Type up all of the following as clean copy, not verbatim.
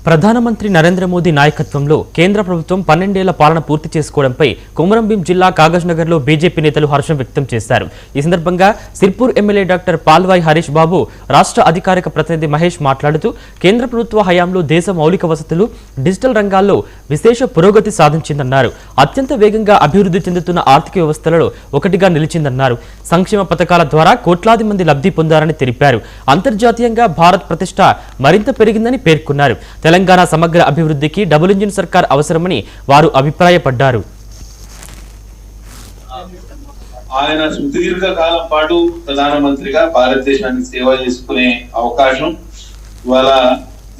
ప్రధానమంత్రి నరేంద్ర మోదీ నాయకత్వంలో కేంద్ర ప్రభుత్వం 12 ఏళ్ల పాలన పూర్తి చేసుకోవడంపై కొమరంభీం జిల్లా కాగజ్నగర్లో బీజేపీ నేతలు హర్షం వ్యక్తం చేశారు. ఈ సందర్భంగా సిర్పూర్ ఎమ్మెల్యే డాక్టర్ పాల్వాయి హరీష్ బాబు, రాష్ట్ర అధికారిక ప్రతినిధి మహేష్ మాట్లాడుతూ కేంద్ర ప్రభుత్వ హయాంలో దేశ మౌలిక వసతులు, డిజిటల్ రంగాల్లో విశేష పురోగతి సాధించిందన్నారు. అత్యంత వేగంగా అభివృద్ధి చెందుతున్న ఆర్థిక వ్యవస్థలలో ఒకటిగా నిలిచిందన్నారు. సంక్షేమ పథకాల ద్వారా కోట్లాది మంది లబ్ధి పొందారని తెలిపారు. అంతర్జాతీయంగా భారత్ ప్రతిష్ట మరింత పెరిగిందని పేర్కొన్నారు. తెలంగాణ సమగ్ర అభివృద్ధికి డబుల్ ఇంజిన్ సర్కార్ అవసరమని వారు అభిప్రాయపడ్డారు. ఆయన సుదీర్ఘ కాలం పాటు ప్రధానమంత్రిగా భారతదేశానికి సేవ చేసుకునే అవకాశం ఇవాళ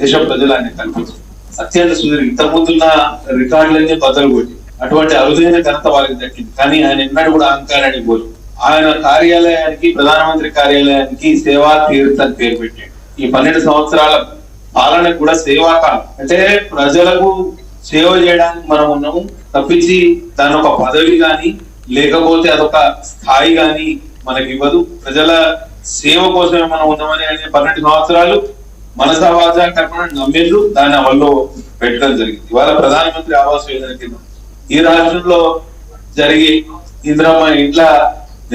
దేశ ప్రజలు కల్పించారు. అత్యంత సుదీర్ఘ ఇంతకుముందున్న రికార్డులన్నీ బద్దలు కొట్టి అటువంటి అరుదైన ఘనత వాళ్ళకి దక్కింది. కానీ ఆయన ఎన్నడూ కూడా అహంకారానికి పోదు. ఆయన కార్యాలయానికి, ప్రధానమంత్రి కార్యాలయానికి సేవా తీర్థ అని పేరు పెట్టాడు. ఈ 12 సంవత్సరాల పాలనకు కూడా సేవాకాలం, అంటే ప్రజలకు సేవ చేయడానికి మనం ఉన్నాము తప్పించి దాని ఒక పదవి గాని లేకపోతే అదొక స్థాయి గాని మనకి ఇవ్వదు. ప్రజల సేవ కోసమే మనం ఉన్నామని ఆయన 12 సంవత్సరాలు మనసావాజ కర్మను నమ్మేళ్ళు దాన్ని అమల్లో పెట్టడం జరిగింది. ఇవాళ ప్రధానమంత్రి ఆవాస్ యోజన కింద ఈ రాష్ట్రంలో జరిగే ఇందిరమ్మ ఇండ్ల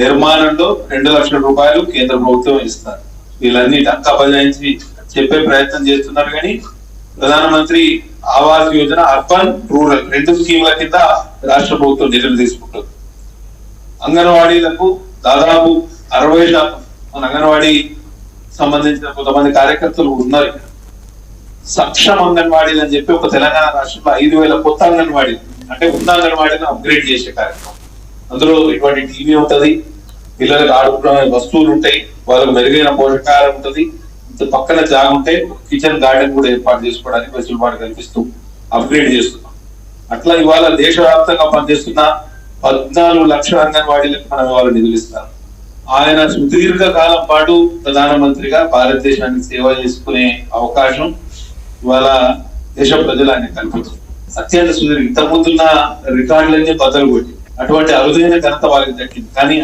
నిర్మాణంలో 2 లక్షల రూపాయలు కేంద్ర ప్రభుత్వం ఇస్తారు. వీళ్ళన్ని టంకా బజాయించి చెప్పే ప్రయత్నం చేస్తున్నారు. కానీ ప్రధానమంత్రి ఆవాస్ యోజన అర్బన్, రూరల్ 2 స్కీముల కింద రాష్ట్ర ప్రభుత్వం నిధులు తీసుకుంటుంది. అంగన్వాడీలకు దాదాపు 60% మన అంగన్వాడీ సంబంధించిన కొంతమంది కార్యకర్తలు ఉన్నారు. సక్షమ అంగన్వాడీలు అని చెప్పి ఒక తెలంగాణ రాష్ట్రంలో 5,000 కొత్త అంగన్వాడీలు, అంటే ఉన్న అంగన్వాడీని అప్గ్రేడ్ చేసే కార్యక్రమం. అందులో ఇటువంటి టీవీ ఉంటది, పిల్లలకు ఆడుకునే వస్తువులు ఉంటాయి, వాళ్ళకు మెరుగైన పోషకాహారం ఉంటుంది, పక్కన జాగా ఉంటే కిచెన్ గార్డెన్ కూడా ఏర్పాటు చేసుకోవడానికి వెసులుబాటు కల్పిస్తూ అప్గ్రేడ్ చేస్తున్నాం. అట్లా ఇవాళ దేశవ్యాప్తంగా పనిచేస్తున్న 14 లక్షల అంగన్వాడీలకు మనం ఇవాళ నిధులు ఇస్తాం. ఆయన సుదీర్ఘ కాలం పాటు ప్రధానమంత్రిగా భారతదేశానికి సేవ చేసుకునే అవకాశం ఇవాళ దేశ ప్రజలు కల్పించారు. అత్యంత సుదీర్ఘ ఇంతకుముందున్న రికార్డులన్నీ బద్దలు కొట్టి అటువంటి అరుదైన ఘనత వాళ్ళకి దక్కింది. కానీ